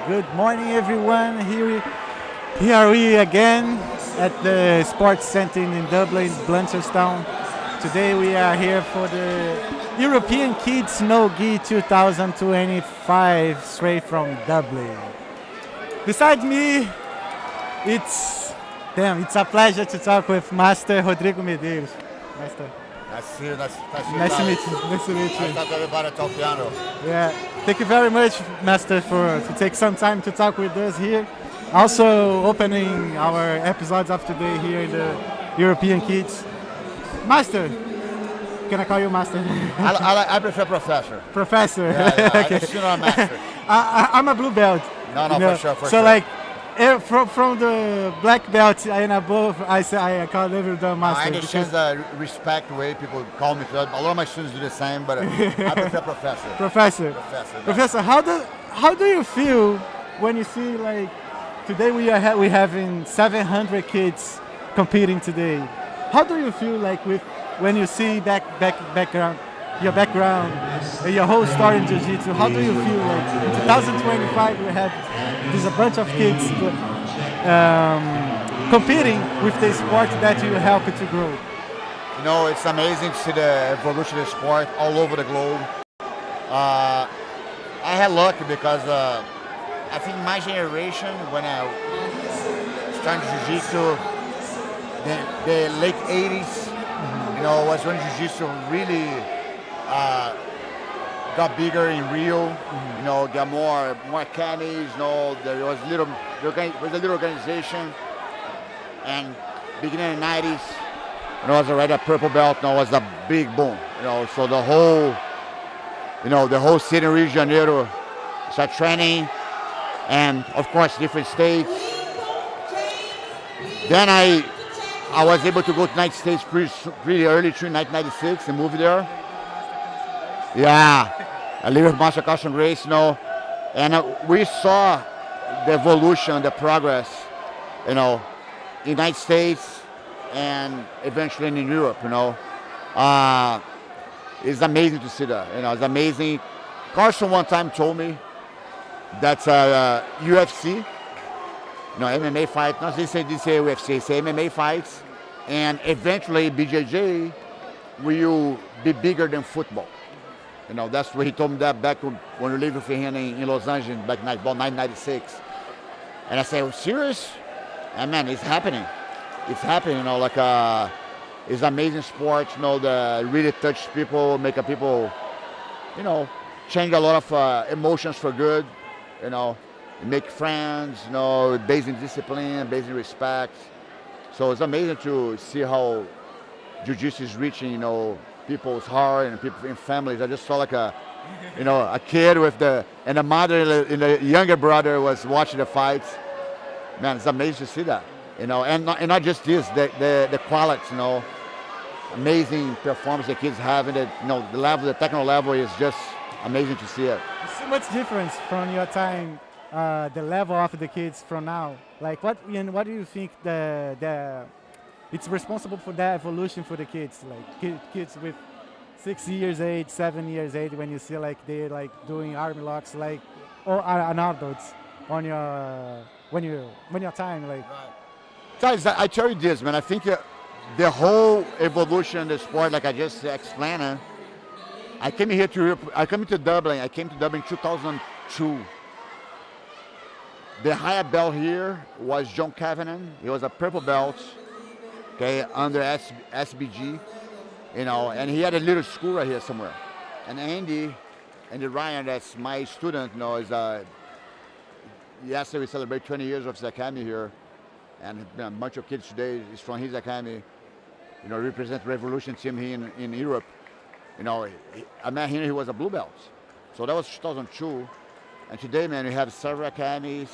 Good morning, everyone. Here are we again at the Sports Center in Dublin, Blanchardstown. Today we are here for the European Kids No Gi 2025, straight from Dublin. Beside me, it's a pleasure to talk with Master Rodrigo Medeiros. Master. Nice to see you. Nice to meet you. Nice to meet you. Nice to talk to everybody at Talkeando. Yeah, thank you very much, Master, to take some time to talk with us here. Also opening our episodes of today here in the European Kids. Master, can I call you Master? I prefer Professor. Professor. Yeah, Okay. I'm still not a master. I'm a blue belt. No, you know? for sure. So like, from the black belt and above, I call everyone Master. I understand the respect way people call me. A lot of my students do the same, but I prefer Professor. Professor. Professor, how do you feel when you see like today we having 700 kids competing today? How do you feel like when you see your background and your whole story in Jiu-Jitsu? How do you feel like in 2025 we have a bunch of kids competing with the sport that you help to grow? You know, it's amazing to see the evolution of the sport all over the globe. I had luck because I think my generation, when I started Jiu-Jitsu, the late 80s, you know, was when Jiu-Jitsu really got bigger in Rio. You know, got more academies. You know, there was a little organization, and beginning in the 90s, when I was already a purple belt, you know, was a big boom. You know, so the whole city in Rio de Janeiro started training, and of course different states. Then I was able to go to the United States pretty early through 1996 and move there. Yeah, I live with Master Carson Grace, you know, and we saw the evolution, the progress, you know, in the United States and eventually in Europe, you know. It's amazing to see that, you know, it's amazing. Carson one time told me that UFC, you know, MMA fight, not they say UFC, say MMA fights, and eventually BJJ will be bigger than football. You know, that's what he told me that back when we lived with him in Los Angeles back in about 1996. And I said, oh, serious? And man, it's happening. It's happening, you know, like it's amazing sport, you know, that really touch people, make people, you know, change a lot of emotions for good, you know, make friends, you know, based in discipline, based in respect. So it's amazing to see how Jiu-Jitsu is reaching, you know, people's heart and people in families. I just saw like a kid and a mother and a younger brother was watching the fights. Man, it's amazing to see that, you know, and not just this, the quality, you know, amazing performance the kids have, and you know, the technical level is just amazing to see it. So much difference from your time, the level of the kids from now. Like what do you think it's responsible for that evolution for the kids, like kids with 6 years age, 7 years age, when you see like they're like doing arm locks, like or an adults on your when your time, like. Guys, I tell you this, man. I think the whole evolution of the sport, like I just explained, I came to Dublin. I came to Dublin in 2002. The higher belt here was John Kavanagh. He was a purple belt. Okay, under SBG, you know, and he had a little school right here somewhere. And Andy Ryan, that's my student, you know, is yesterday we celebrate 20 years of his academy here, and you know, a bunch of kids today is from his academy, you know, represent Revolution team here in Europe. You know, I met him, he was a blue belt. So that was 2002. And today, man, we have several academies.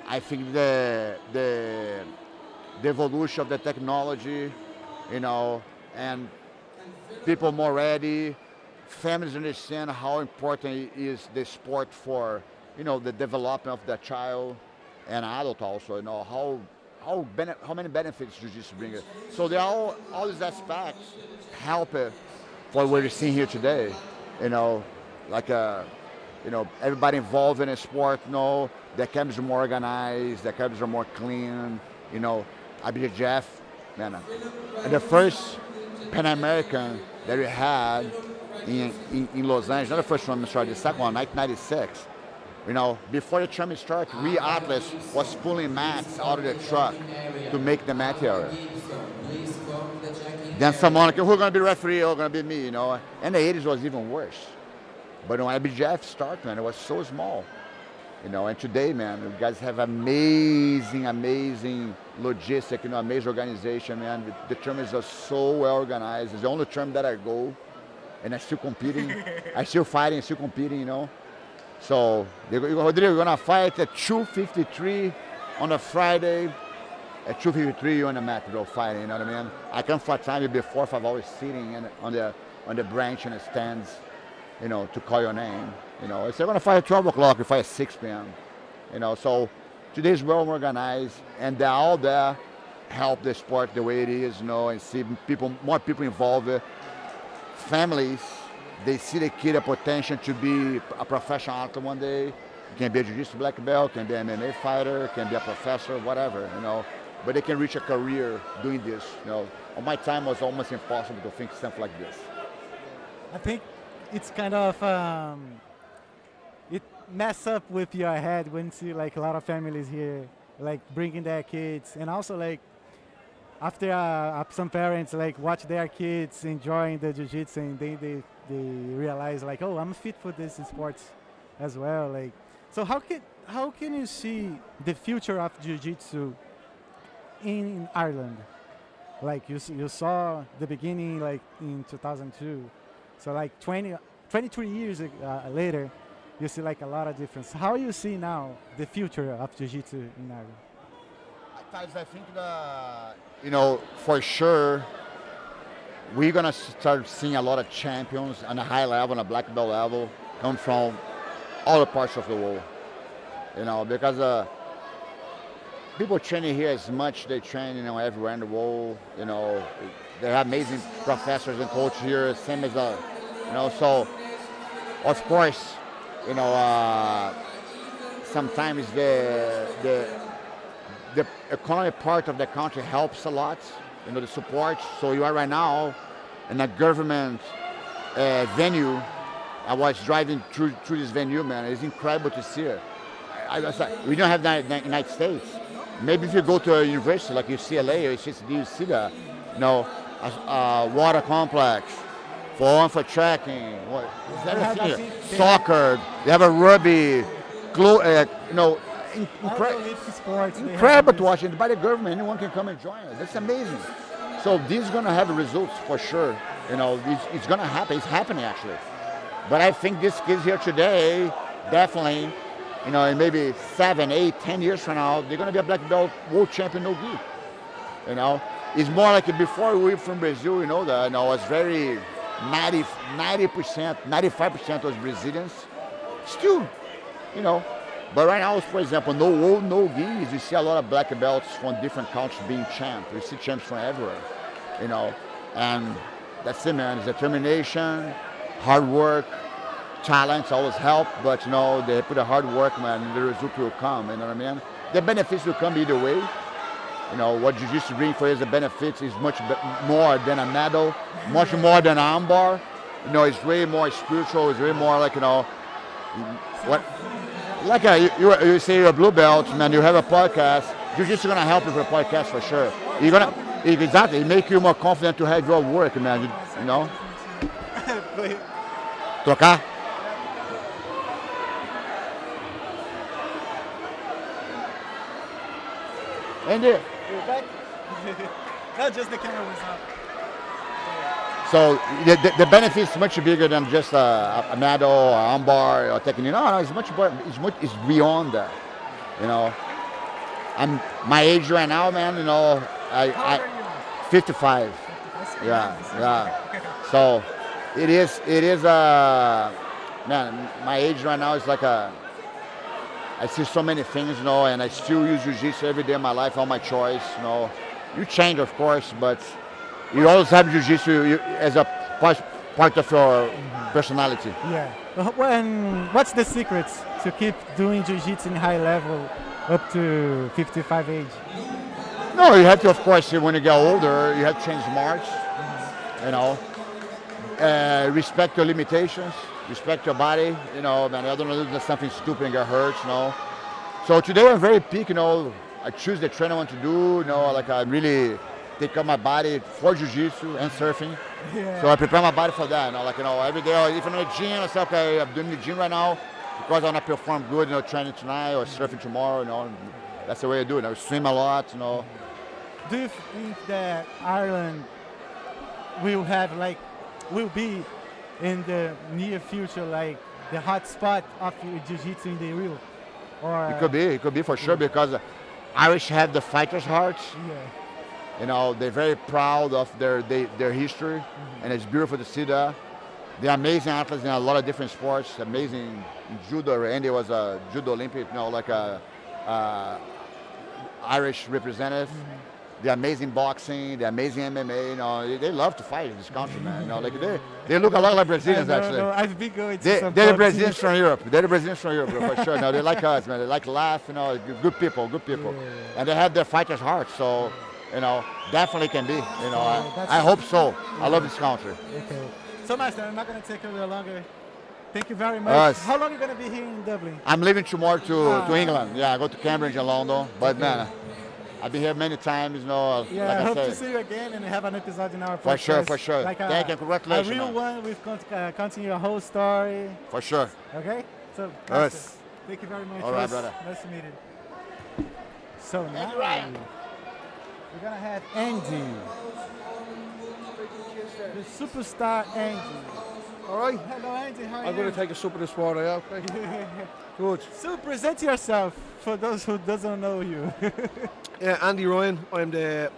I think the evolution of the technology, you know, and people more ready, families understand how important is the sport for, you know, the development of the child and adult also, you know, how many benefits Jiu-Jitsu bring. So they all these aspects help it for what we're seeing here today, you know, like everybody involved in the sport, the camps are more organized, the camps are more clean, Ibjjf, man, the first Pan American that we had in Los Angeles, not the first one, I'm sorry, the second one, 1996. Before the tournament started, we Atlas was pulling mats out of the truck to make the mat area. Then someone like, who's going to be referee? Oh, going to be me, And the 80s was even worse. But when Ibjjf started, man, it was so small. And today, man, you guys have amazing logistic, amazing organization, man. The tournaments are so well organized. It's the only tournament that I go, and I'm still competing. I'm still fighting, still competing, So, Rodrigo, you're going to fight at 2:53 on a Friday. At 2:53, you're on the mat, bro, fighting, you know what I mean? I come for time before, 5 hours sitting on the branch in the stands, to call your name. If they're going to fight at 12 o'clock, you fight at 6 p.m. So today's well organized, and they're all there help the sport the way it is, and see more people involved. Families, they see the kid a potential to be a professional athlete one day. Can be a jiu-jitsu black belt, can be an MMA fighter, can be a professor, whatever, But they can reach a career doing this, On my time, it was almost impossible to think something like this. I think it's kind of it mess up with your head when you see like a lot of families here like bringing their kids, and also like after some parents like watch their kids enjoying the jiu-jitsu, and they realize like, oh, I'm fit for this sports as well. Like, so how can you see the future of jiu-jitsu in Ireland? Like you saw the beginning like in 2002, so like 23 years later, you see like a lot of difference. How you see now the future of jiu-jitsu in Ireland? I think that, for sure, we're going to start seeing a lot of champions on a high level, on a black belt level, come from all the parts of the world. Because people training here as much they train, everywhere in the world. They have amazing professors and coaches here, same as so of course, sometimes the economic part of the country helps a lot, the support. So you are right now in a government venue. I was driving through this venue, man. It's incredible to see it. We don't have that in the United States. Maybe if you go to a university like UCLA or HSD, you see that, a water complex for tracking, soccer. They have a rugby, incredible to watch. And by the government, anyone can come and join us. That's amazing. So this is going to have results for sure. It's going to happen. It's happening actually. But I think these kids here today, definitely, in maybe 7, 8, 10 years from now, they're going to be a black belt world champion no gi. It's more like before we were from Brazil, that was very 90%, 95% was Brazilians. Still, But right now, for example, no gis, you see a lot of black belts from different countries being champs. You see champs from everywhere, And that's it, man. It's determination, hard work, talents always help, but they put a hard work, man, and the result will come, you know what I mean? The benefits will come either way. What jiu-jitsu brings for you as a benefit is much more than a medal, much more than an armbar. It's way more spiritual, it's way more like, what, like you say you're a blue belt, man, you have a podcast, jiu-jitsu gonna help you for a podcast for sure. Exactly, it make you more confident to have your work, man, Trocar? Andy, You're back? No, just the camera was up. So the benefit is much bigger than just a medal or armbar or technique. No, it's much more. It's beyond that. I'm my age right now, man. How old are you? 55. Yeah. So it is man. My age right now is like I see so many things, and I still use jiu-jitsu every day of my life, all my choice, You change, of course, but you always have jiu-jitsu as a part of your personality. Yeah. What's the secret to keep doing jiu-jitsu in high level up to 55 age? No, you have to, of course, when you get older, you have to change march, you know. Respect your limitations, respect your body, you know, man, I don't know, do something stupid and get hurt, you know. So today I'm very peak, you know, I choose the training I want to do, you know, like I really take care of my body for jiu-jitsu and surfing. Yeah. So I prepare my body for that, you know, like, you know, every day, if I'm in the gym, I say, okay, I'm doing the gym right now because I want to perform good, you know, training tonight or surfing tomorrow, you know, that's the way I do it. I swim a lot, you know. Do you think that Ireland will be in the near future like the hot spot of jiu-jitsu in the real? Or It could be for sure because Irish have the fighter's heart. Yeah. You know, they're very proud of their history, and it's beautiful to see that. They're amazing athletes in a lot of different sports. Amazing in judo. Andy was a judo Olympic, you know, like a Irish representative. They're amazing boxing. They're amazing MMA. You know, they love to fight in this country, man. You know, like they look a lot like Brazilians actually. No, I've been going to They're the Brazilians from Europe. They're the Brazilians from Europe for sure. No, they like us, man. They like to laugh. You know, good people, Yeah. and they have their fighters' heart. So, you know, definitely can be. You know, I hope so. I love this country. Okay. So, Master, I'm not going to take a little longer. Thank you very much. Yes. How long are you going to be here in Dublin? I'm leaving tomorrow to England. Yeah, I go to Cambridge and London. But man, I've been here many times. You know, Yeah, like I hope say. to see you again and have an episode in our For podcast. sure, for sure. Like Thank you, congratulations, A real man. one with continue your whole story. For sure. Okay? So, Yes. Master, thank you very much. All right, Nice- brother. Nice to meet you. So now we're gonna have Andy, the superstar Andy. All right. Hello, Andy. How are I'm going you? to take a sip of this water, yeah? Okay. Good. So present yourself for those who doesn't know you. Yeah, Andy Ryan. I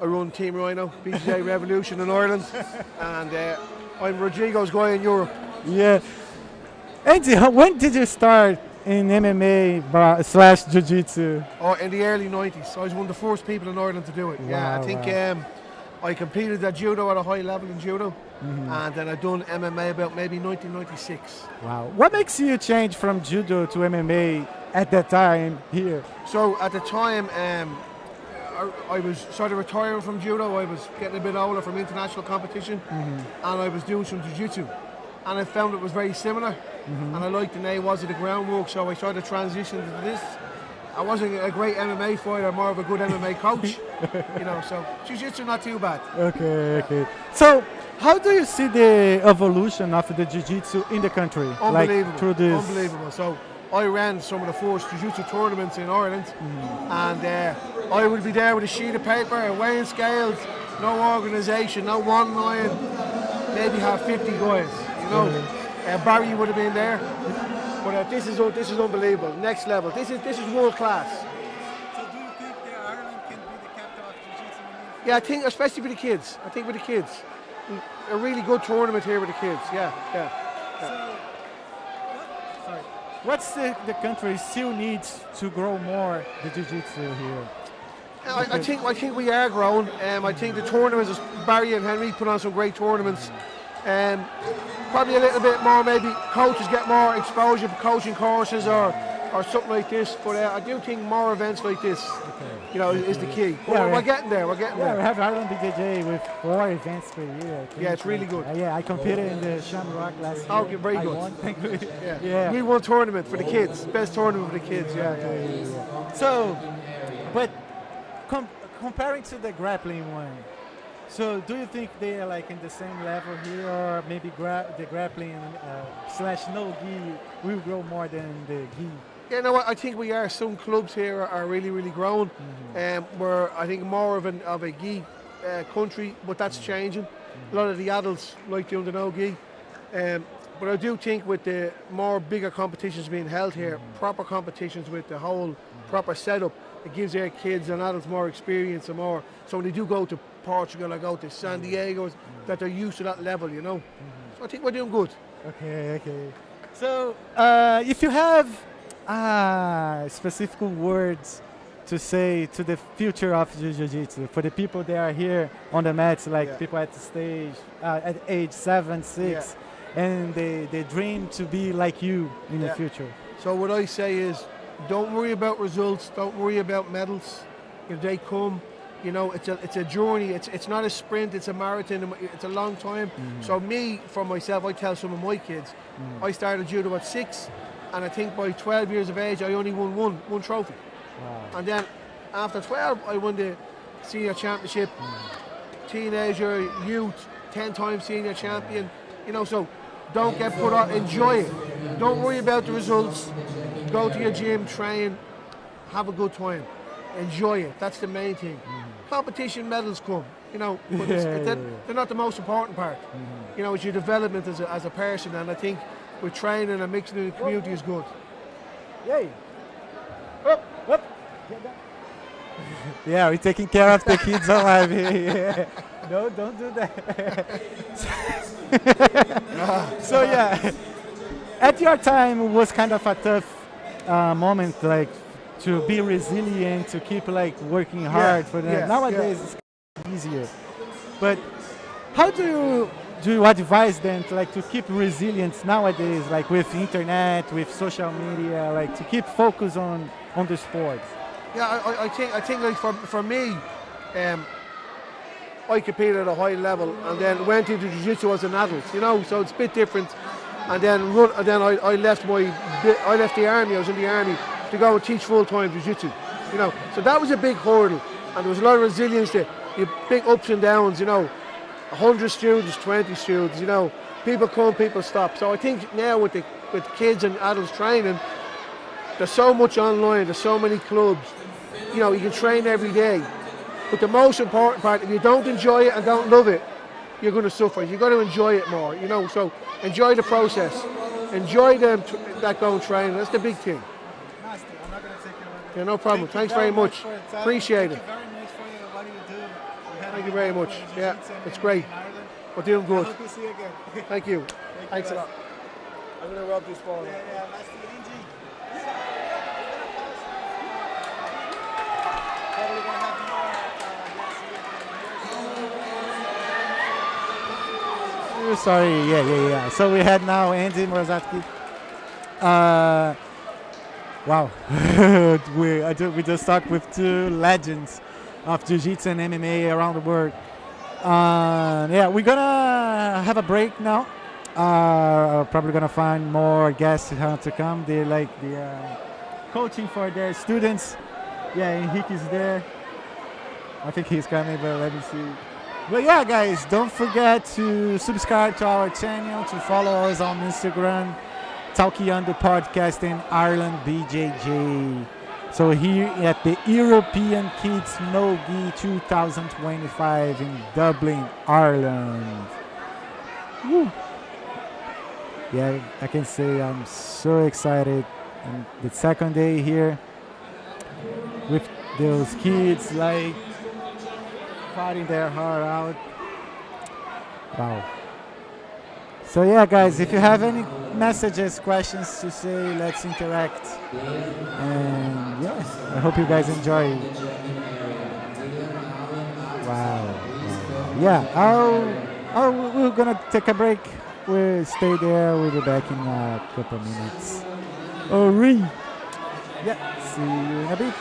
run Team Rhino, BJJ Revolution in Ireland, and I'm Rodrigo's guy in Europe. Yeah. Andy, when did you start in MMA / Jiu-Jitsu? Oh, in the early 90s. I was one of the first people in Ireland to do it. Yeah, Wow, I think wow. I competed at judo at a high level in judo, and then I done MMA about maybe 1996. Wow. What makes you change from judo to MMA at that time here? So at the time, I was sort of retiring from judo. I was getting a bit older from international competition, and I was doing some jiu-jitsu, and I found it was very similar, and I liked the nawas of the groundwork, so I sort of transitioned into this. I wasn't a great MMA fighter, more of a good MMA coach, you know. So jiu-jitsu not too bad. Okay. So, how do you see the evolution of the jiu-jitsu in the country? Unbelievable. Like through this. Unbelievable. So I ran some of the first jiu-jitsu tournaments in Ireland, and I would be there with a sheet of paper, a weighing scales, no organisation, no one line, maybe have 50 guys. You know, Barry would have been there. But this is unbelievable. Next level. This is world class. So, do you think that Ireland can be the capital of jiu-jitsu? Yeah, I think especially for the kids. I think with the kids, a really good tournament here with the kids. Yeah. Sorry. What's the country still needs to grow more the jiu-jitsu here? I think we are growing. I think the tournaments, Barry and Henry put on some great tournaments. Probably a little bit more, maybe coaches get more exposure for coaching courses or something like this. But I do think more events like this, you know, is the key. But we're getting there. We're getting Yeah, we there. have Ireland BJJ with 4 events per year. I think. Yeah, it's really good. Yeah, I competed in the Shamrock last year. Okay, very I good. won, thankfully. Yeah. We won tournament for the kids. Best tournament for the kids. Yeah. So, but comparing to the grappling one, so do you think they are like in the same level here, or maybe the grappling / no gi will grow more than the gi? Yeah, no, I think we are. Some clubs here are really, really growing. We're, I think, more of a gi country, but that's changing. A lot of the adults like doing the no gi. But I do think with the more bigger competitions being held here, proper competitions with the whole proper setup, it gives their kids and adults more experience and more. So when they do go to Portugal or go to San Diego, that they're used to that level, you know. So I think we're doing good. Okay. So if you have specific words to say to the future of jiu-jitsu for the people that are here on the mats, like Yeah. people at the stage at age 7, 6, and they dream to be like you in the Yeah. future. So what I say is, don't worry about results. Don't worry about medals. If they come, you know, it's a journey. It's not a sprint. It's a marathon. It's a long time. So me, for myself, I tell some of my kids, I started judo at 6, and I think by 12 years of age, I only won one trophy. Wow. And then after 12, I won the senior championship, teenager, youth, 10 times senior champion. You know, so don't get put off. Enjoy it. Don't worry about the results. Go to your gym, train, have a good time. Enjoy it. That's the main thing. Competition medals come, you know, but they're not the most important part. You know, it's your development as a person, and I think with training and mixing in the community is good. Yay! Up, up. Yeah, we're taking care of the kids alive here. Yeah. No, don't do that. So yeah, at your time it was kind of a tough moment, like to be resilient, to keep like working hard for them. Nowadays it's easier. But how do you advise them to like to keep resilience nowadays, like with internet, with social media, like to keep focus on the sports? Yeah, I think like for me, I competed at a high level and then went into jiu-jitsu as an adult, you know, so it's a bit different. And then I left the army. I was in the army to go and teach full-time jiu-jitsu, you know. So that was a big hurdle, and there was a lot of resilience there. You big ups and downs, you know. 100 students, 20 students, you know. People come, people stop. So I think now with kids and adults training, there's so much online. There's so many clubs. You know, you can train every day. But the most important part, if you don't enjoy it and don't love it, you're going to suffer. You've got to enjoy it more, you know. So enjoy the process. Enjoy that going training. That's the big thing. Master, I'm not going to take your other. Yeah, no problem. Thank you Thanks very much. for your time. Appreciate it. Thank you very much for what you do. Thank you very much. Yeah, it's great. We're doing I good. hope to see you again. Thank you. Thanks a Master. lot. I'm going to rub this ball. Yeah, Master Indy. Probably gonna have more. Sorry, yeah. So we had now Andy Murzatsky. Wow, we just talked with two legends of Jiu-Jitsu and MMA around the world. Yeah, we're gonna have a break now. Probably gonna find more guests to come. They like the coaching for their students. Yeah, Enrique is there. I think he's coming, but let me see. But yeah, guys, don't forget to subscribe to our channel, to follow us on Instagram, Talkeando Podcast in Ireland, BJJ. So here at the European Kids No-Gi 2025 in Dublin, Ireland. Woo. Yeah, I can say I'm so excited. And the second day here with those kids like fighting their heart out. Wow. So yeah, guys, if you have any messages, questions to say, let's interact. And yeah, I hope you guys enjoy. Wow. Yeah, we're gonna take a break. We'll stay there. We'll be back in a couple minutes. Yeah, see you in a bit.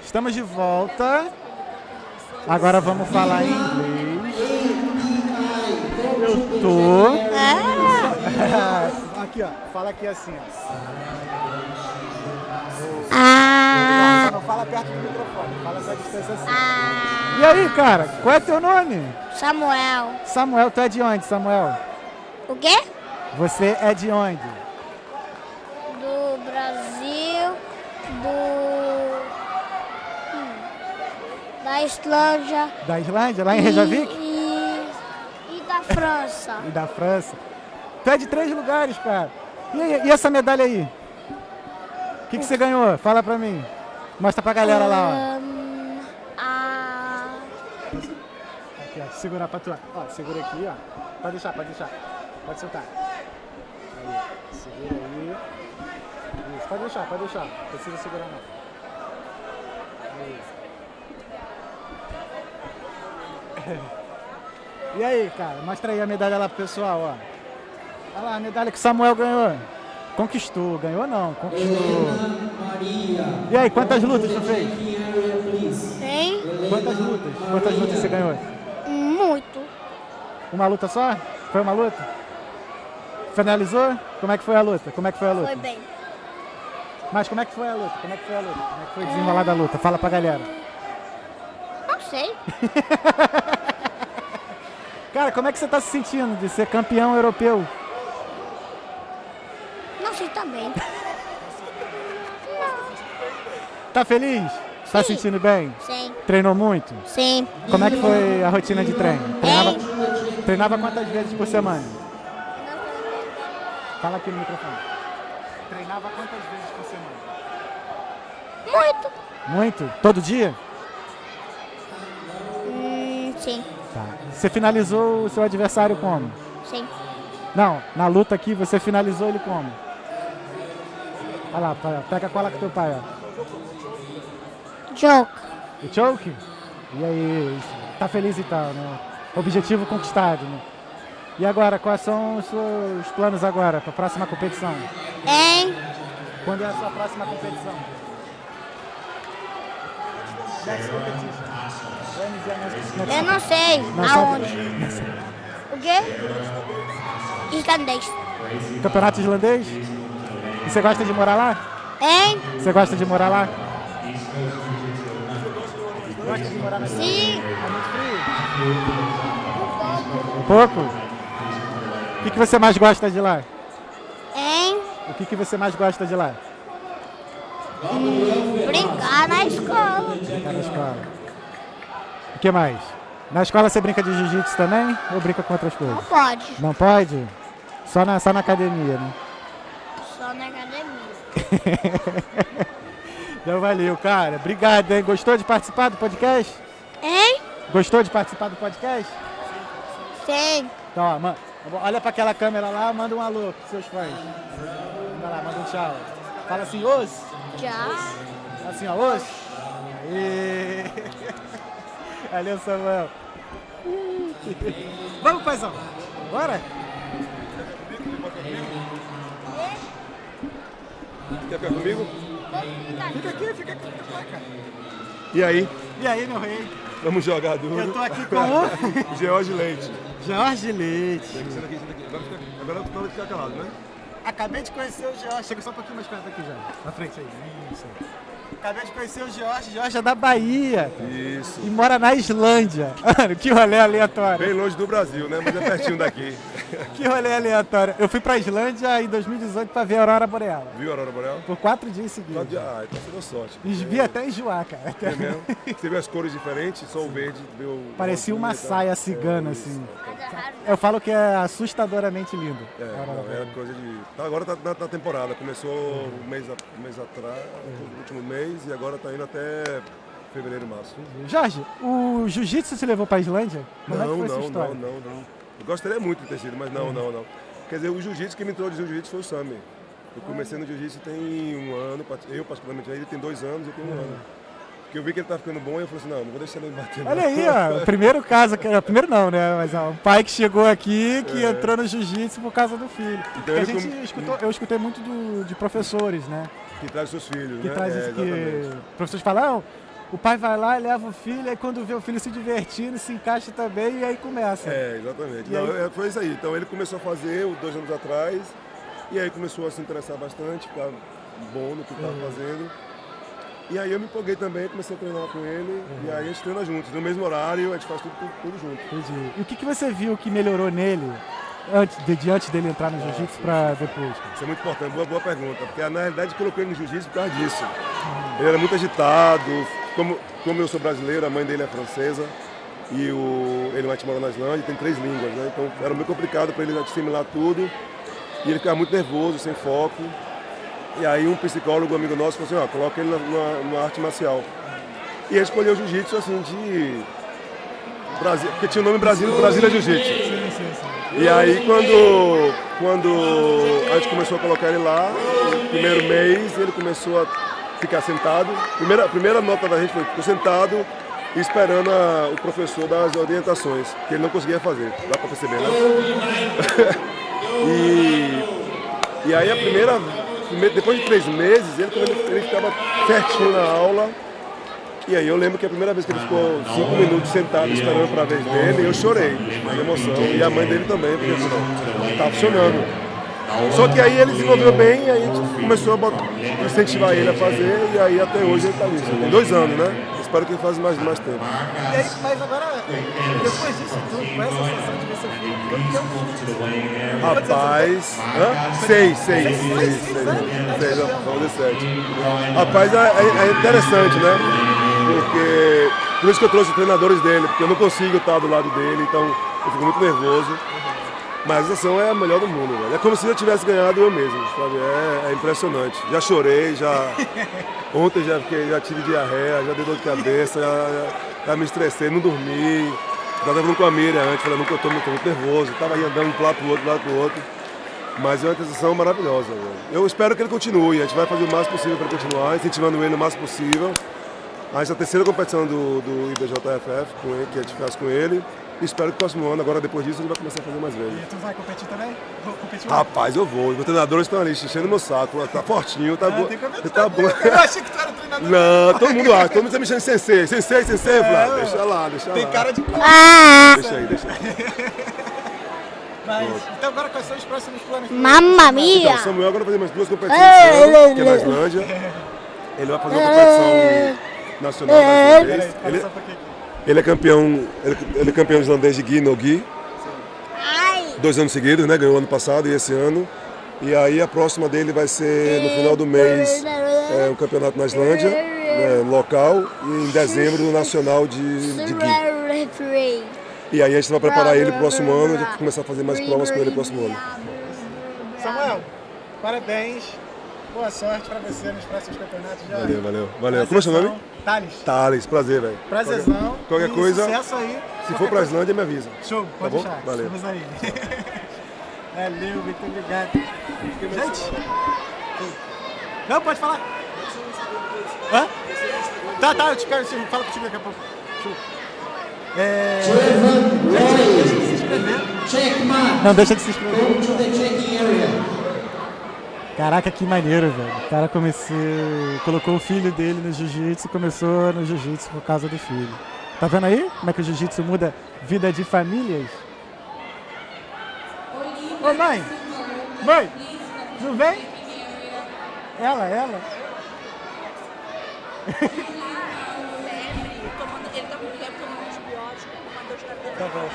Estamos de volta. Agora vamos falar em inglês. Eu tô... Aqui, ó. Fala aqui assim, ó. Só não fala perto do microfone. Fala essa distância assim. E aí, cara? Qual é teu nome? Samuel. Samuel, tu é de onde, Samuel? O quê? Você é de onde? Do Brasil, da Islândia. Da Islândia, lá em Reykjavik? E da França. E da França. Tu é de 3 lugares, cara. E essa medalha aí? O que você ganhou? Fala pra mim. Mostra pra galera lá, ó. Aqui, ó. Segurar pra tu. Ó, segura aqui, ó. Pode deixar, pode deixar. Pode soltar. Aí, segura aí. Isso, pode deixar, pode deixar. Não precisa segurar não. Isso. E aí, cara? Mostra aí a medalha lá pro pessoal, ó. Olha lá, a medalha que o Samuel ganhou. Conquistou, ganhou não, conquistou. E aí, quantas lutas tu fez? Hein? Quantas lutas? Quantas lutas você ganhou? Muito. Uma luta só? Foi uma luta? Finalizou? Como é que foi a luta? Como é que foi a luta? Foi bem. Mas como é que foi a luta? Como é que foi a luta? Como é que foi desenrolar da luta? Fala pra galera. Não sei. Cara, como é que você tá se sentindo de ser campeão europeu? Não sei também. Tá feliz? Tá se sentindo bem? Sim. Treinou muito? Sim. Como é que foi a rotina de treino? Treinava quantas vezes por semana? Fala aqui no microfone. Treinava quantas vezes por semana? Muito. Muito? Todo dia? Sim. Tá. Você finalizou o seu adversário como? Sim. Não, na luta aqui você finalizou ele como? Olha lá, pega a cola com teu pai, ó. Joke. O choke? E aí, tá feliz e tal, né? Objetivo conquistado, né? E agora, quais são os seus planos agora para a próxima competição? Hein? Quando é a sua próxima competição? Next competition. When is your next Eu não sei Não sabe? aonde. O quê? Islandês. Campeonato islandês? E você gosta de morar lá? Hein? Você gosta de morar lá? Gosta de morar na Sim. É muito frio? Um pouco? O que você mais gosta de lá? Hein? O que você mais gosta de lá? Brincar na escola. Brincar na escola. O que mais? Na escola você brinca de jiu-jitsu também? Ou brinca com outras coisas? Não pode. Não pode? Só na academia, né? Só na academia. Então valeu, cara. Obrigado, hein? Gostou de participar do podcast? Hein? Gostou de participar do podcast? Sim. Então, ó, olha pra aquela câmera lá, manda um alô pros seus fãs. Manda lá, manda um tchau. Fala assim, os. Tchau. Fala assim, ó, os. Aê. Valeu, Samuel. Vamos, paizão. Bora? Quer ficar comigo? Fica aqui, fica aqui. Cara. E aí? E aí, meu rei? Vamos jogar duro. Eu tô aqui com o George Leite. Jorge Leite. Senta aqui, senta aqui. Agora tu pode ficar calado, né? Acabei de conhecer o George. Chega só um pouquinho mais perto aqui já. Na frente aí. Isso aí. Acabei de conhecer o George. George é da Bahia. Isso. E mora na Islândia. Mano, que rolê aleatório. Bem longe do Brasil, né? Mas é pertinho daqui. Que rolê aleatório. Eu fui pra Islândia em 2018 pra ver a Aurora Boreal. Viu a Aurora Boreal? Por 4 dias seguidos. Ah, então você deu sorte. Vi até enjoar, cara. É mesmo? Você viu as cores diferentes? Só o verde deu... Parecia uma rosinha e tal. saia cigana, assim. Eu falo que é assustadoramente lindo. É, não, é coisa de... Tá, agora tá na temporada. Começou um mês atrás, no último mês, e agora tá indo até fevereiro, março. Jorge, o jiu-jitsu se levou pra Islândia? Como é que Não, foi essa não, história? não. Eu gostaria muito de ter sido, mas não. Quer dizer, o jiu-jitsu, quem me introduziu o jiu-jitsu foi o Sami. Eu comecei no jiu-jitsu tem um ano, eu particularmente, ele tem 2 anos, eu tenho 1 ano. Porque eu vi que ele tá ficando bom e eu falei assim, não vou deixar ele me bater. Olha aí, ó, o primeiro caso, primeiro não, né, mas ó, um pai que chegou aqui, que entrou no jiu-jitsu por causa do filho. Então, Eu escutei muito de professores, né, Que traz seus filhos, que né? traz isso, que exatamente. professores falam, o pai vai lá, leva o filho, aí quando vê o filho se divertindo, se encaixa também e aí começa. Exatamente. E aí? Não, foi isso aí. Então ele começou a fazer 2 anos atrás, e aí começou a se interessar bastante, ficar bom no que estava fazendo. E aí eu me empolguei também, comecei a treinar com ele, e aí a gente treina juntos, no mesmo horário, a gente faz tudo junto. Entendi. E o que você viu que melhorou nele antes dele entrar no jiu-jitsu para depois? Isso é muito importante, boa pergunta, porque na realidade eu coloquei ele no jiu-jitsu por causa disso. Ele era muito agitado, como eu sou brasileiro, a mãe dele é francesa, e ele vai morar na Islândia, tem 3 línguas, né? Então era muito complicado para ele assimilar tudo, e ele ficava muito nervoso, sem foco. E aí um psicólogo, amigo nosso, falou assim, coloca ele numa arte marcial. E ele escolheu o jiu-jitsu assim de Brasil, porque tinha o nome Brasília Jiu-Jitsu. E aí quando a gente começou a colocar ele lá, no primeiro mês ele começou a ficar sentado. A primeira nota da gente foi ficou sentado e esperando o professor dar as orientações, que ele não conseguia fazer, dá para perceber, né? e aí depois de 3 meses, ele ficava certinho na aula. E aí eu lembro que a primeira vez que ele ficou 5 minutos sentado esperando para a vez dele, eu chorei de emoção. E a mãe dele também, porque estava funcionando. Só que aí ele desenvolveu bem, e aí a gente começou a incentivar ele a fazer, e aí até hoje ele está nisso. Tem 2 anos, né? Espero que ele faça mais tempo. E aí, mas agora, depois disso tudo, com essa sensação de ver seu filho campeão de jiu-jitsu. Rapaz, 6, vamos de 7. Rapaz, é interessante, né? Porque, por isso que eu trouxe os treinadores dele, porque eu não consigo estar do lado dele, então eu fico muito nervoso. Mas a ação é a melhor do mundo, velho. É como se eu tivesse ganhado eu mesmo, sabe? É impressionante. Já chorei, ontem já tive diarreia, já dei dor de cabeça, já me estressei, não dormi. Estava falando com a Miriam antes, falando que eu estou muito nervoso, estava aí andando de um lado pro outro. Mas é uma sensação maravilhosa, velho. Eu espero que ele continue, a gente vai fazer o máximo possível para ele continuar, incentivando ele o máximo possível. A gente é a 3ª competição do Ibjjf que a gente faz com ele. Espero que no próximo ano, agora depois disso, ele vai começar a fazer mais vezes. E tu vai competir também? Rapaz, eu vou. Os meus treinadores estão ali, enchendo meu saco. Tá fortinho, tá bom. Tá bom. Eu achei que tu era treinador. Não, todo mundo acha. Todo mundo tá me chamando de sensei. Sensei, Flávio. Deixa lá. Tem cara de... Deixa aí. Mas, então agora quais são os próximos planos? Mamma mia! Então, Samuel agora vai fazer mais 2 competições esse ano, que é na Islândia. Ele vai fazer uma competição nacional da Islândia. Ele é campeão islandês de gi no gi. 2 anos seguidos, né? Ganhou ano passado e esse ano. E aí a próxima dele vai ser no final do mês um campeonato na Islândia, local, e em dezembro o nacional de gi. E aí a gente vai preparar ele para o próximo ano, a gente vai começar a fazer mais provas com ele no próximo ano. Samuel, parabéns. Boa sorte pra você nos próximos campeonatos. Valeu. Como é seu nome? Thales, prazer, velho. Prazerzão. Qualquer coisa, sucesso aí. Se for pra Islândia, me avisa. Show, pode bom? deixar. Valeu. Estamos aí. Valeu, muito obrigado. Gente. Não, pode falar. Hã? Tá, eu te quero, fala contigo daqui a pouco. Show. Deixa de se inscrever. Não, deixa de se inscrever. Caraca, que maneiro, velho. O cara colocou o filho dele no jiu-jitsu e começou no jiu-jitsu por causa do filho. Tá vendo aí como é que o jiu-jitsu muda vida de famílias? Ô mãe, não vem? Ela. Ele tá com tempo tomando antibiótico, uma dor de cabeça. Tá bom.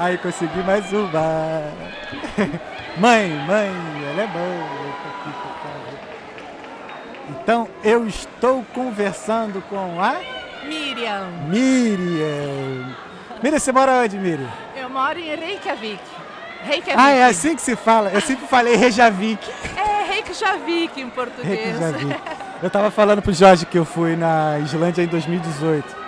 Aí consegui mais uma. Mãe, ela é boa. Então eu estou conversando com a Miriam. Miriam, você mora onde, Miriam? Eu moro em Reykjavik. Ah, é assim que se fala? Eu sempre falei Reykjavik. É Reykjavik em português. Reykjavik. Eu tava falando pro Jorge que eu fui na Islândia em 2018.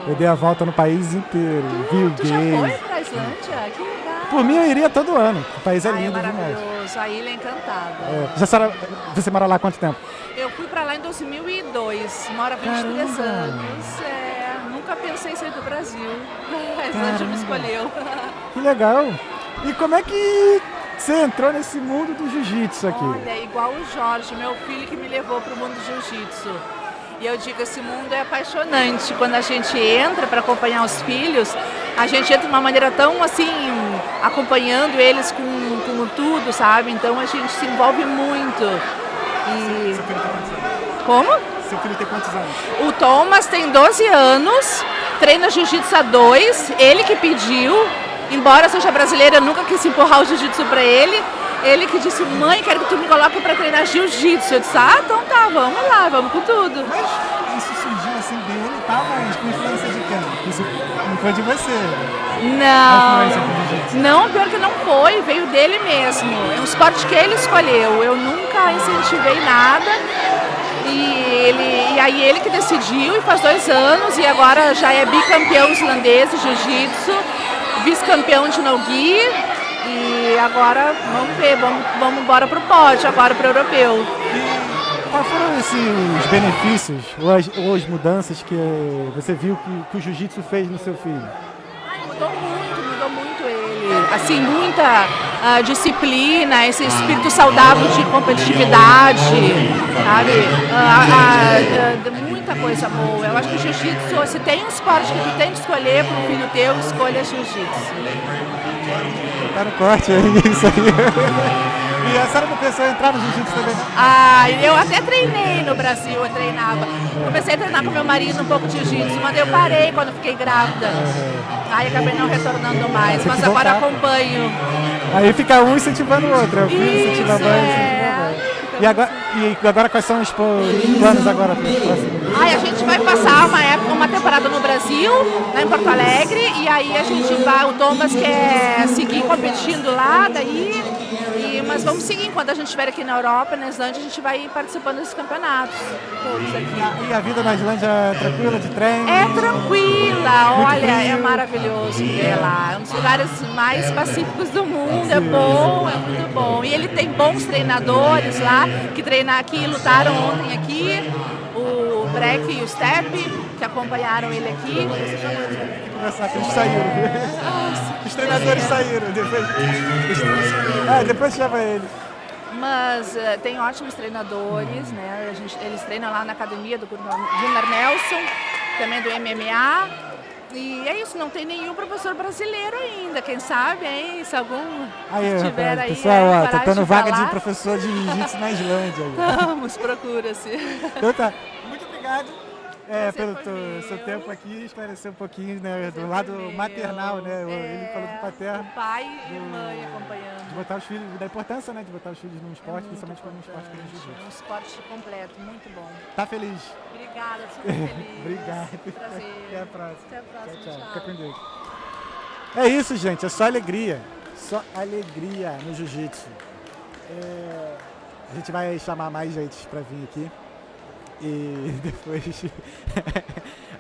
Eu dei a volta no país inteiro, vi o Tu já foi pra Islândia? Que legal! Por mim, eu iria todo ano. O país é Ai, é lindo demais. maravilhoso. A ilha é encantada. Você mora lá há quanto tempo? Eu fui pra lá em 2002, moro há 23 Caramba! anos. Nunca pensei em sair do Brasil. Mas hoje me escolheu. Que legal! E como é que você entrou nesse mundo do jiu-jitsu aqui? Olha, igual o Jorge, meu filho que me levou pro mundo do jiu-jitsu. E eu digo, esse mundo é apaixonante. Quando a gente entra para acompanhar os filhos, a gente entra de uma maneira tão assim, acompanhando eles com tudo, sabe? Então a gente se envolve muito. E... Seu filho tem quantos anos? Como? Seu filho tem quantos anos? O Thomas tem 12 anos, treina jiu-jitsu há 2, ele que pediu, embora seja brasileiro, eu nunca quis empurrar o jiu-jitsu para ele. Ele que disse, mãe, quero que tu me coloque para treinar jiu-jitsu. Eu disse, então tá, vamos lá, vamos com tudo. Mas isso surgiu assim dele e tal, mas com influência de quem? Isso não foi de você? Não, pior que não foi, veio dele mesmo. É um esporte que ele escolheu, eu nunca incentivei nada. E aí ele que decidiu e faz 2 anos e agora já é bicampeão islandês de jiu-jitsu, vice-campeão de no-gi. E agora, vamos ver, vamos embora pro pódio, agora pro europeu. E quais foram os benefícios ou as mudanças que você viu que o jiu-jitsu fez no seu filho? Mudou muito ele. Assim, muita disciplina, esse espírito saudável de competitividade, sabe? Muita coisa boa. Eu acho que o jiu-jitsu, se tem um esporte que tu tem que escolher pro filho teu, escolha jiu-jitsu. Tá no corte, é isso aí. E a senhora não pensou em entrar no jiu-jitsu também? Eu até treinei no Brasil, eu treinava. Comecei a treinar com meu marido um pouco de jiu-jitsu, mas eu parei quando fiquei grávida. Aí acabei não retornando mais, mas agora acompanho. Aí fica um incentivando o outro, o filho incentiva a mãe, incentiva a mãe. E agora quais são os planos agora para os próximos? A gente vai passar uma temporada no Brasil, lá em Porto Alegre, e aí a gente vai, o Thomas quer seguir competindo lá, mas vamos seguir enquanto a gente estiver aqui na Europa, na Islândia, a gente vai ir participando desses campeonatos todos aqui. E a vida na Islândia é tranquila de treino? É tranquila, olha, é maravilhoso viver lá. É um dos lugares mais pacíficos do mundo, é bom, é muito bom. E ele tem bons treinadores lá, que treinam aqui, lutaram ontem aqui, o Breck e o Step, que acompanharam ele aqui. Conversar, que eles saíram. Os treinadores saíram. Depois chama ele. Mas tem ótimos treinadores, né? Eles treinam lá na academia do Gunnar Nelson, também do MMA. E é isso, não tem nenhum professor brasileiro ainda, quem sabe, hein? Se algum tiver aí. Pessoal, tá tendo vaga de professor de jiu-jitsu na Islândia. Vamos, procura-se. Então tá. Muito obrigado. Pelo seu tempo aqui, esclarecer um pouquinho, né, do lado maternal, né? Ele falou do paterno. Pai e mãe acompanhando. De botar os filhos, da importância, né, de botar os filhos num esporte, principalmente como um esporte que é um esporte completo, muito bom. Tá feliz? Obrigada, super feliz. Obrigado. Prazer. Até a próxima. Até a próxima. Tchau. Fica com Deus. É isso, gente, é só alegria. Só alegria no jiu-jitsu. A gente vai chamar mais gente pra vir aqui. E depois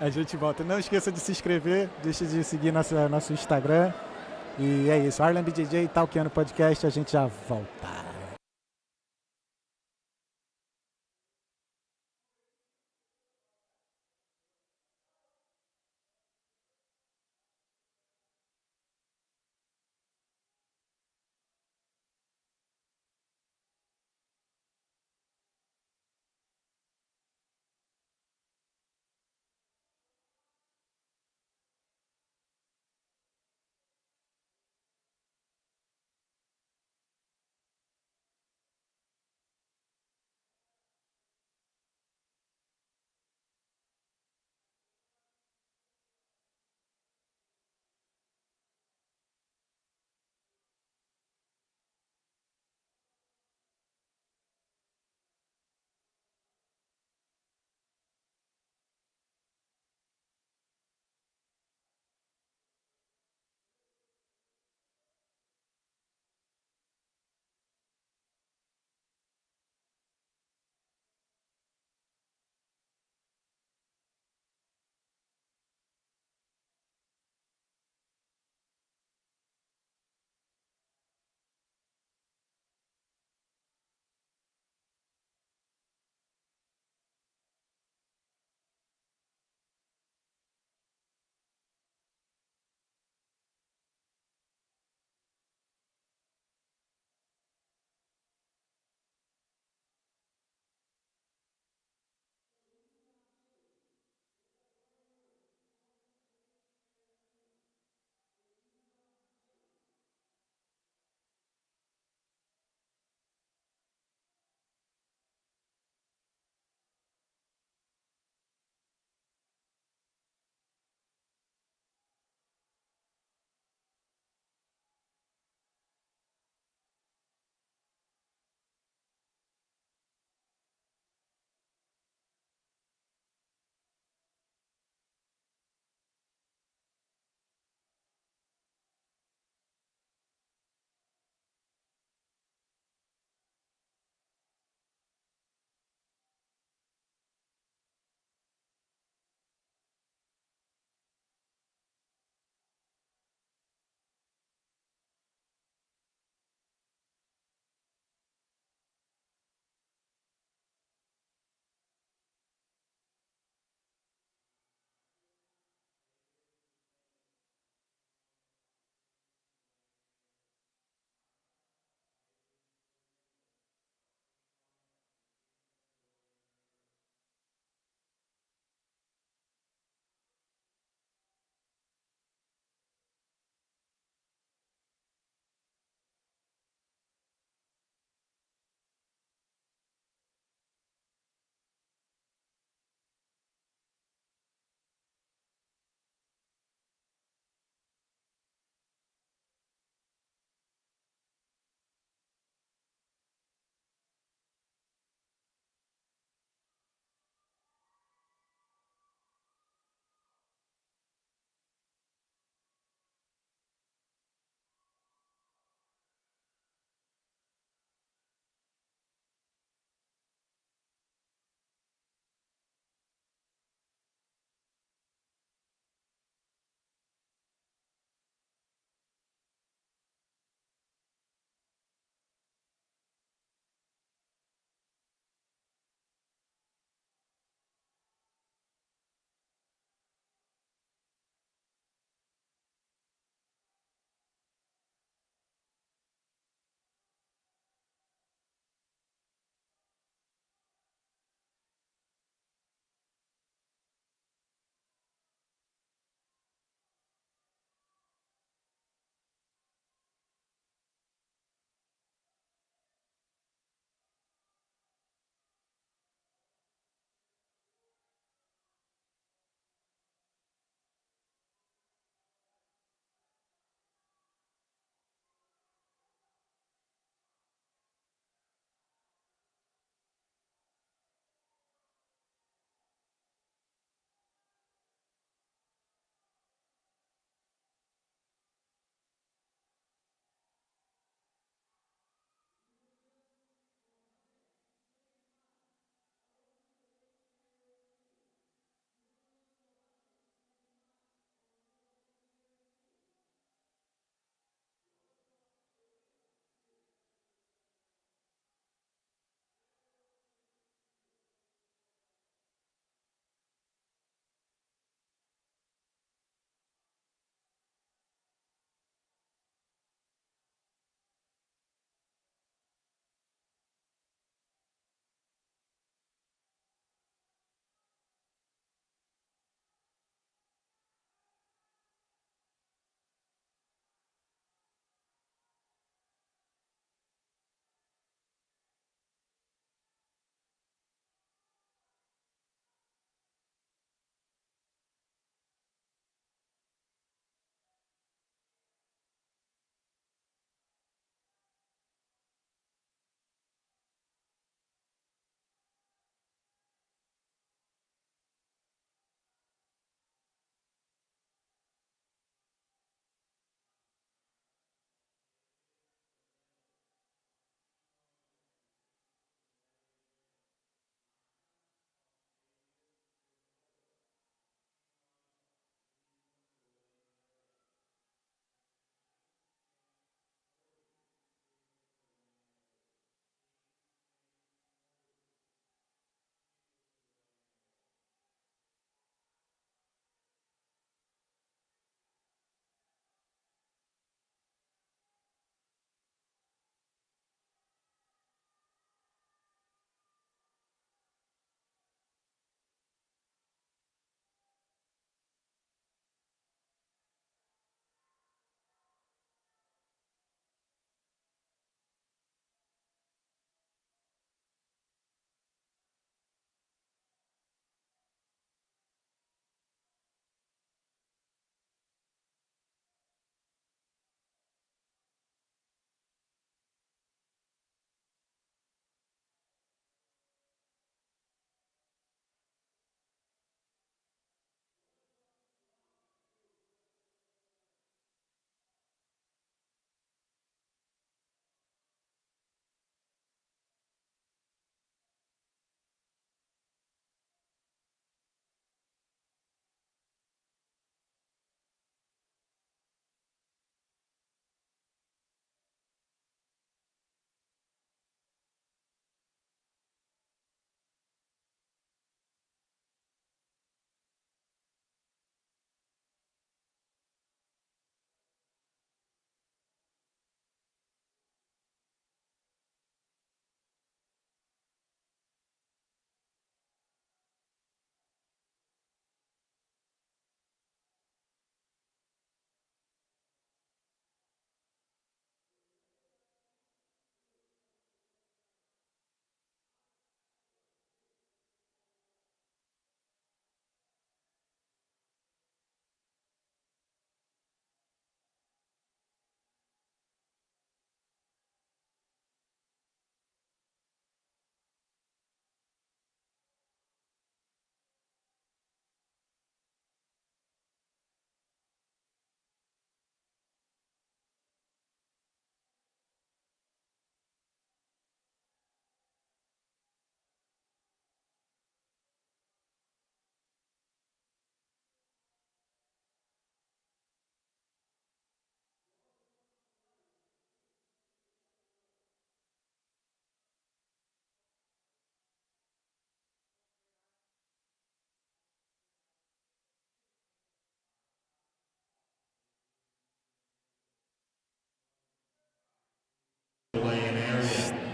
a gente volta. Não esqueça de se inscrever, deixa de seguir nosso Instagram. E é isso, Ibjjf, Talkeando Podcast, a gente já volta.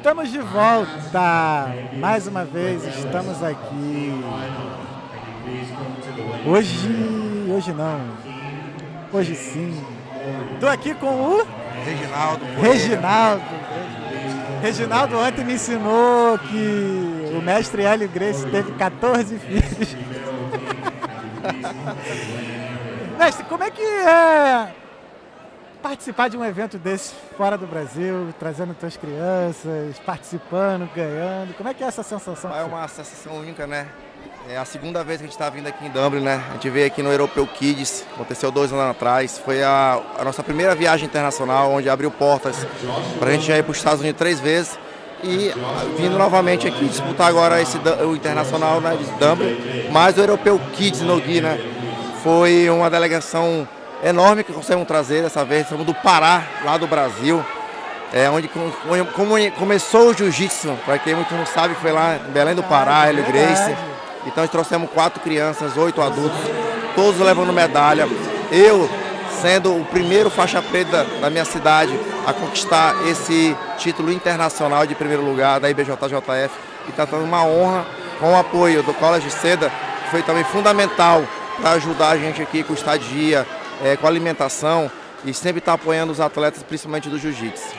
Estamos de volta. Mais uma vez estamos aqui. Hoje não. Hoje sim. Estou aqui com o Reginaldo ontem me ensinou que o mestre Hélio Gracie teve 14 filhos. Mestre, como é que é participar de um evento desse fora do Brasil, trazendo tuas crianças, participando, ganhando? Como é que é essa sensação? É uma sensação única, né? É a segunda vez que a gente está vindo aqui em Dublin, né? A gente veio aqui no Europeu Kids, aconteceu 2 anos atrás. Foi a nossa primeira viagem internacional, onde abriu portas para a gente já ir para os Estados Unidos 3 vezes. E vindo novamente aqui disputar agora o Internacional, né, de Dublin, mais o Europeu Kids no Gui, né? Foi uma delegação enorme que conseguimos trazer dessa vez. Fomos do Pará, lá do Brasil, onde começou o jiu-jitsu. Para quem muito não sabe, foi lá em Belém do Pará, Hélio Gracie. Então nós trouxemos 4 crianças, 8 adultos, todos levando medalha. Eu sendo o primeiro faixa preta da minha cidade a conquistar esse título internacional de primeiro lugar da Ibjjf. E está dando uma honra com o apoio do College Seda, que foi também fundamental para ajudar a gente aqui com estadia, com alimentação, e sempre está apoiando os atletas, principalmente do jiu-jitsu.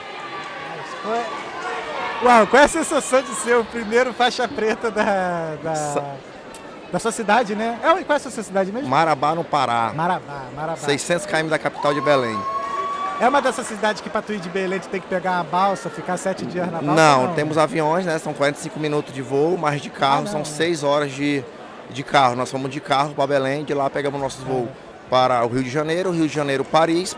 Uau, qual é a sensação de ser o primeiro faixa preta da sua cidade, né? Qual é a sua cidade mesmo? Marabá, no Pará. Marabá. 600 km da capital de Belém. É uma dessas cidades que para tu ir de Belém tu tem que pegar uma balsa, ficar 7 dias na balsa? Não, temos aviões, né? São 45 minutos de voo, mas de carro são 6 horas de carro. Nós fomos de carro para Belém, de lá pegamos nossos voos para o Rio de Janeiro, Paris,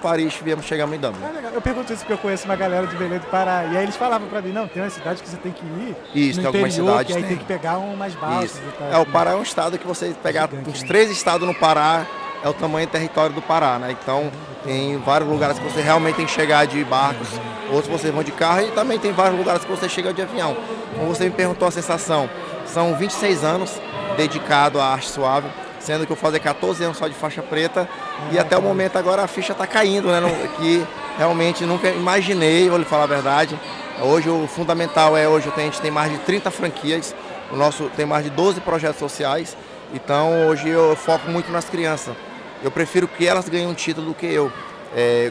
chegamos em Dublin. Legal. Eu pergunto isso porque eu conheço uma galera de Belém do Pará, e aí eles falavam para mim, não, tem uma cidade que você tem que ir, isso, no tem interior, algumas cidades que aí tem que pegar umas balsas isso. e tal. O Pará é um estado que você pegar uns 3 estados no Pará, é o tamanho do território do Pará, né? Então tem vários lugares que você realmente tem que chegar de barcos, outros você vão de carro, e também tem vários lugares que você chega de avião. Como você me perguntou a sensação, são 26 anos dedicado à arte suave, sendo que eu fazer 14 anos só de faixa preta, e até o momento agora a ficha está caindo, né? Que realmente nunca imaginei, vou lhe falar a verdade. Hoje o fundamental hoje a gente tem mais de 30 franquias, o nosso tem mais de 12 projetos sociais, então hoje eu foco muito nas crianças. Eu prefiro que elas ganhem um título do que eu.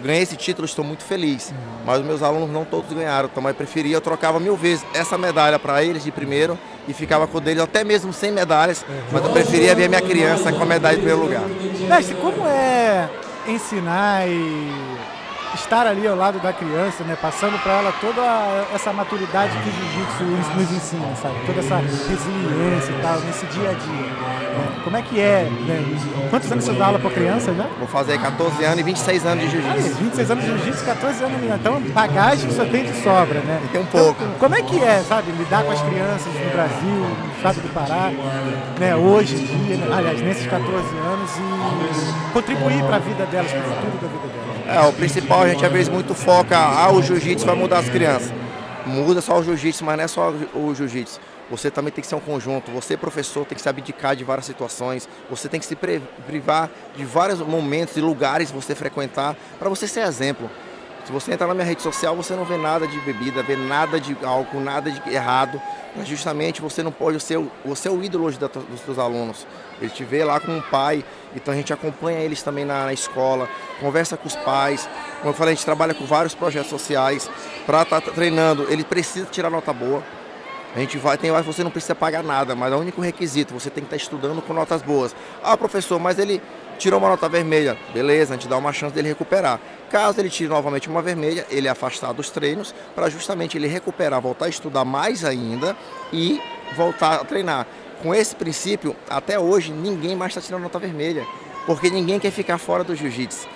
Ganhei esse título, estou muito feliz, mas os meus alunos não todos ganharam, então eu preferia, eu trocava 1000 vezes essa medalha para eles de primeiro e ficava com deles até mesmo sem medalhas, mas eu preferia ver a minha criança com a medalha em primeiro lugar. Mestre, como é ensinar e estar ali ao lado da criança, né, passando para ela toda essa maturidade que o jiu-jitsu nos ensina, sabe? Toda essa resiliência e tal, nesse dia a dia. Né? Como é que é? Né? Quantos anos você dá aula para criança já? Vou fazer 14 anos e 26 anos de jiu-jitsu. 26 anos de jiu-jitsu, 14 anos de... Então, bagagem só tem de sobra, né? Tem um pouco. Então, como é que é, sabe? Lidar com as crianças no Brasil, no estado do Pará, né? Hoje em dia, né? Aliás, nesses 14 anos, e contribuir para a vida delas, para o futuro da vida delas. O principal, a gente às vezes muito foca, o jiu-jitsu vai mudar as crianças. Muda só o jiu-jitsu, mas não é só o jiu-jitsu. Você também tem que ser um conjunto. Você, professor, tem que se abdicar de várias situações. Você tem que se privar de vários momentos e lugares você frequentar para você ser exemplo. Se você entrar na minha rede social, você não vê nada de bebida, vê nada de álcool, nada de errado. Mas justamente você não pode ser o ídolo hoje dos seus alunos. Ele te vê lá como um pai, então a gente acompanha eles também na escola, conversa com os pais. Como eu falei, a gente trabalha com vários projetos sociais para estar treinando. Ele precisa tirar nota boa. A gente você não precisa pagar nada, mas é o único requisito, você tem que estar estudando com notas boas. Professor, mas ele tirou uma nota vermelha. Beleza, a gente dá uma chance dele recuperar. Caso ele tire novamente uma vermelha, ele é afastado dos treinos para justamente ele recuperar, voltar a estudar mais ainda e voltar a treinar. Com esse princípio, até hoje, ninguém mais está tirando nota vermelha, porque ninguém quer ficar fora do jiu-jitsu.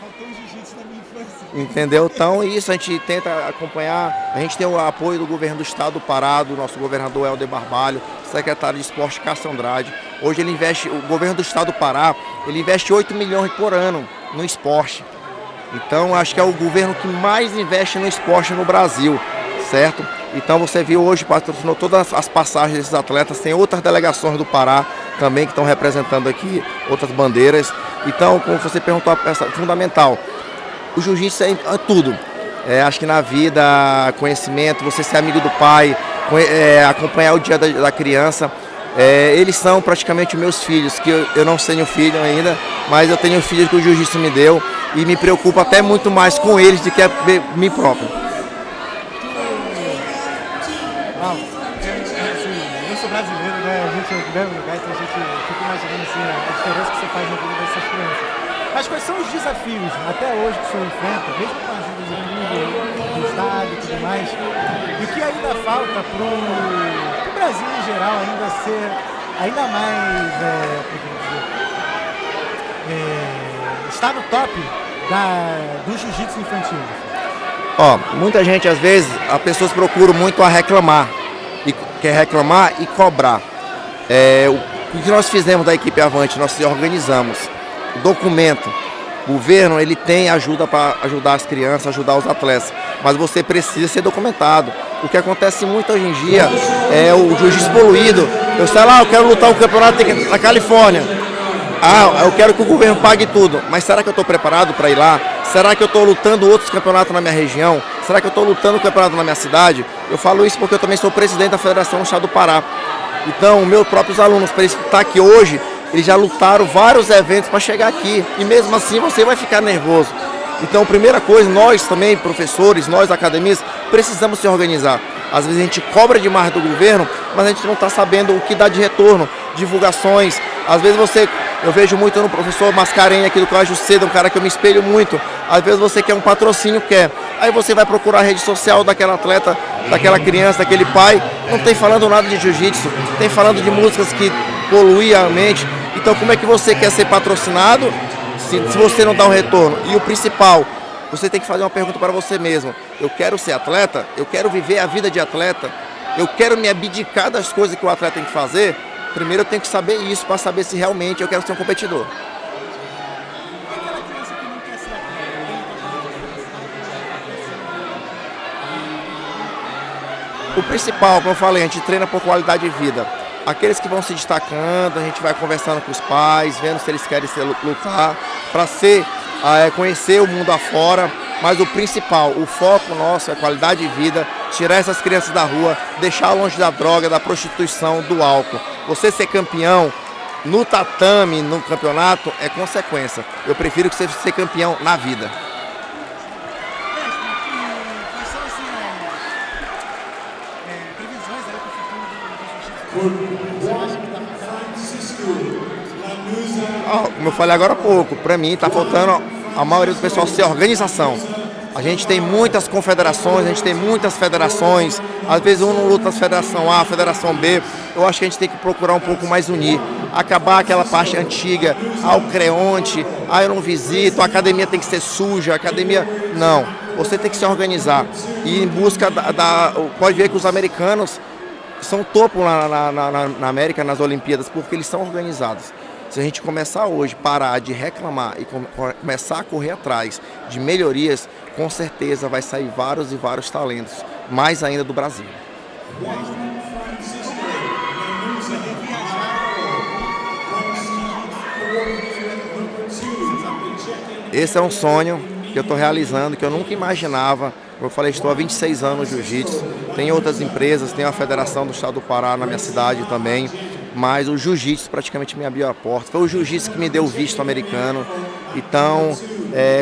Entendeu? Então isso a gente tenta acompanhar. A gente tem o apoio do governo do estado do Pará, do nosso governador Helder Barbalho, secretário de esporte Cássio Andrade. Hoje o governo do estado do Pará, ele investe 8 milhões por ano no esporte. Então acho que é o governo que mais investe no esporte no Brasil, certo? Então você viu hoje, patrocinou todas as passagens desses atletas, tem outras delegações do Pará também que estão representando aqui, outras bandeiras. Então, como você perguntou, é fundamental. O jiu-jitsu é tudo. Acho que na vida, conhecimento, você ser amigo do pai, acompanhar o dia da criança. Eles são praticamente meus filhos, que eu não tenho filho ainda, mas eu tenho filhos que o jiu-jitsu me deu e me preocupa até muito mais com eles do que a mim próprio. Eu sou brasileiro, né? A gente é do mesmo lugar, então a gente fica imaginando assim, a diferença que você faz na vida dessas crianças. Mas quais são os desafios até hoje que o senhor enfrenta, mesmo com a ajuda do Estado e tudo mais, e o que ainda falta para o Brasil em geral ainda ser ainda mais estar no top do jiu-jitsu infantil? Muita gente, às vezes, as pessoas procuram muito a reclamar, quer reclamar e cobrar. O que nós fizemos da equipe Avante, nós se organizamos. O documento, o governo, ele tem ajuda para ajudar as crianças, ajudar os atletas, mas você precisa ser documentado. O que acontece muito hoje em dia é o jiu-jitsu poluído. Eu sei lá, eu quero lutar um campeonato na Califórnia. Eu quero que o governo pague tudo, mas será que eu estou preparado para ir lá? Será que eu estou lutando outros campeonatos na minha região? Será que eu estou lutando um campeonato na minha cidade? Eu falo isso porque eu também sou presidente da Federação do Estado do Pará. Então, meus próprios alunos, para eles estar aqui hoje, eles já lutaram vários eventos para chegar aqui. E mesmo assim você vai ficar nervoso. Então, primeira coisa, nós também, professores, nós, academias, precisamos se organizar. Às vezes a gente cobra demais do governo, mas a gente não está sabendo o que dá de retorno, divulgações. Às vezes eu vejo muito no professor Mascarenhas aqui do Colégio Cedo, um cara que eu me espelho muito. Às vezes você quer um patrocínio, aí você vai procurar a rede social daquela atleta, daquela criança, daquele pai, não tem falando nada de jiu-jitsu, tem falando de músicas que poluem a mente. Então como é que você quer ser patrocinado se você não dá um retorno? E o principal, você tem que fazer uma pergunta para você mesmo. Eu quero ser atleta? Eu quero viver a vida de atleta? Eu quero me abdicar das coisas que o atleta tem que fazer? Primeiro eu tenho que saber isso para saber se realmente eu quero ser um competidor. O principal, como eu falei, a gente treina por qualidade de vida. Aqueles que vão se destacando, a gente vai conversando com os pais, vendo se eles querem lutar, para conhecer o mundo afora. Mas o principal, o foco nosso é a qualidade de vida, tirar essas crianças da rua, deixar longe da droga, da prostituição, do álcool. Você ser campeão no tatame, no campeonato, é consequência. Eu prefiro que você seja campeão na vida. Como eu falei agora há pouco, para mim está faltando a maioria do pessoal ser organização. A gente tem muitas confederações, a gente tem muitas federações, às vezes um não luta na federação A, federação B. Eu acho que a gente tem que procurar um pouco mais unir, acabar aquela parte antiga, o creonte, eu não visito, a academia tem que ser suja, a academia... Não, você tem que se organizar e em busca pode ver que os americanos são topo na América, nas Olimpíadas, porque eles são organizados. Se a gente começar hoje, parar de reclamar e começar a correr atrás de melhorias, com certeza vai sair vários e vários talentos, mais ainda do Brasil. Esse é um sonho que eu estou realizando, que eu nunca imaginava. Como eu falei, estou há 26 anos no jiu-jitsu, tem outras empresas, tem a Federação do Estado do Pará na minha cidade também, mas o jiu-jitsu praticamente me abriu a porta. Foi o jiu-jitsu que me deu o visto americano. Então,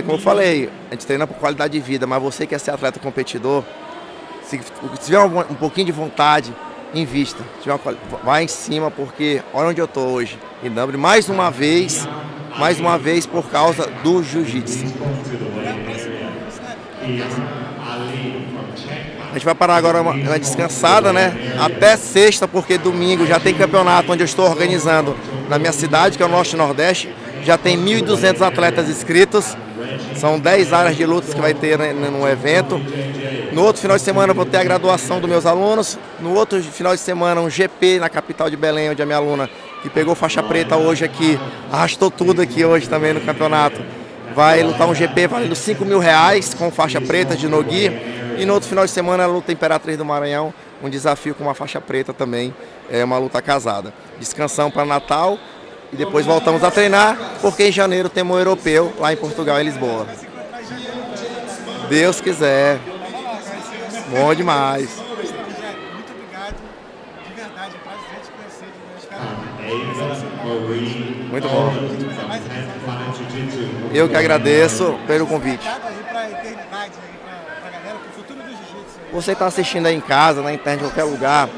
como eu falei, a gente treina por qualidade de vida, mas você que quer ser atleta competidor, se tiver um pouquinho de vontade, invista. Vai em cima, porque olha onde eu estou hoje. Em Dublin, mais uma vez por causa do jiu-jitsu. A gente vai parar agora uma descansada, né? Até sexta, porque domingo já tem campeonato onde eu estou organizando na minha cidade, que é o Norte e Nordeste. Já tem 1.200 atletas inscritos. São 10 áreas de lutas que vai ter no evento. No outro final de semana eu vou ter a graduação dos meus alunos. No outro final de semana um GP na capital de Belém, onde a minha aluna, que pegou faixa preta hoje aqui, arrastou tudo aqui hoje também no campeonato, vai lutar um GP valendo R$5.000 com faixa preta de no-gi. E no outro final de semana a luta Imperatriz do Maranhão, um desafio com uma faixa preta também, é uma luta casada. Descansão para Natal e depois voltamos a treinar, porque em janeiro temos o europeu lá em Portugal, em Lisboa. Deus quiser. Bom demais. Muito bom. A gente fazer mais episódios. Eu que agradeço pelo convite. Recado aí pra eternidade, aí pra galera, pro futuro do jiu-jitsu. Você está assistindo aí em casa, na internet, em qualquer lugar,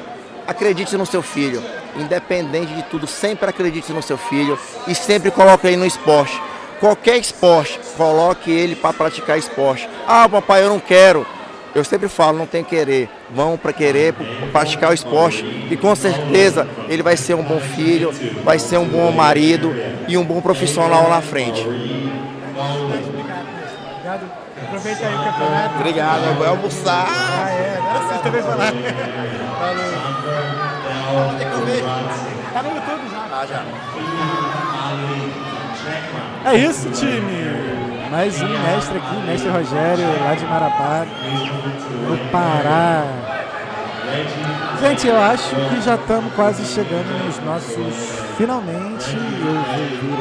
acredite no seu filho. Independente de tudo, sempre acredite no seu filho e sempre coloque ele no esporte. Qualquer esporte, coloque ele para praticar esporte. Ah, papai, eu não quero. Eu sempre falo, não tem querer. Vão para querer, pra praticar o esporte e com certeza ele vai ser um bom filho, vai ser um bom marido e um bom profissional lá na frente. Obrigado. Aproveita aí o campeonato. Obrigado, eu vou almoçar. Ah, é. Agora sim também falar. Onde é que eu vejo? Tá no YouTube já. Ah, já. É isso, time. Mais um mestre aqui, mestre Rogério, lá de Marabá, no Pará. Gente, eu acho que já estamos quase chegando nos nossos finalmente. Eu vou ver aqui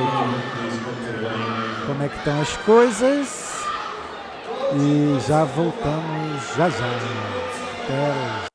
como é que estão as coisas. E já voltamos já. Até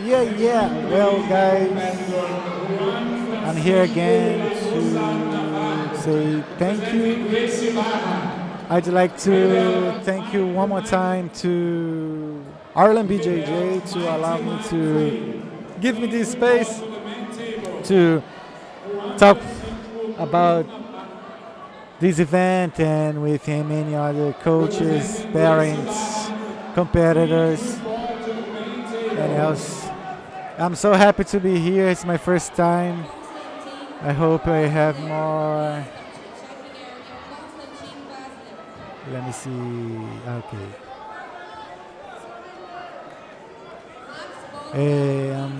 Yeah. Well, guys, I'm here again to say thank you. I'd like to thank you one more time to Arlen BJJ to allow me to give me this space to talk about this event and with many other coaches, parents, competitors, and else. I'm so happy to be here. It's my first time. I hope I have more. Let me see. Okay.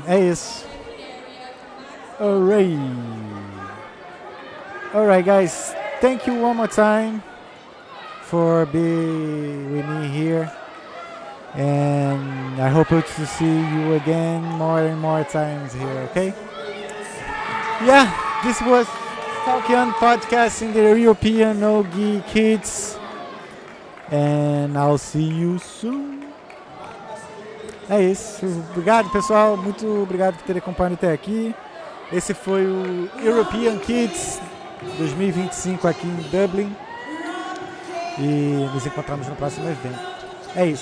É isso. Alright, guys. Thank you one more time for being with me here. And I hope to see you again more and more times here, okay? Yeah, this was Talkeando podcast in the European No-Gi Kids. And I'll see you soon. É isso. Obrigado, pessoal. Muito obrigado por terem acompanhado até aqui. Esse foi o European Kids 2025 aqui em Dublin. E nos encontramos no próximo evento. É isso.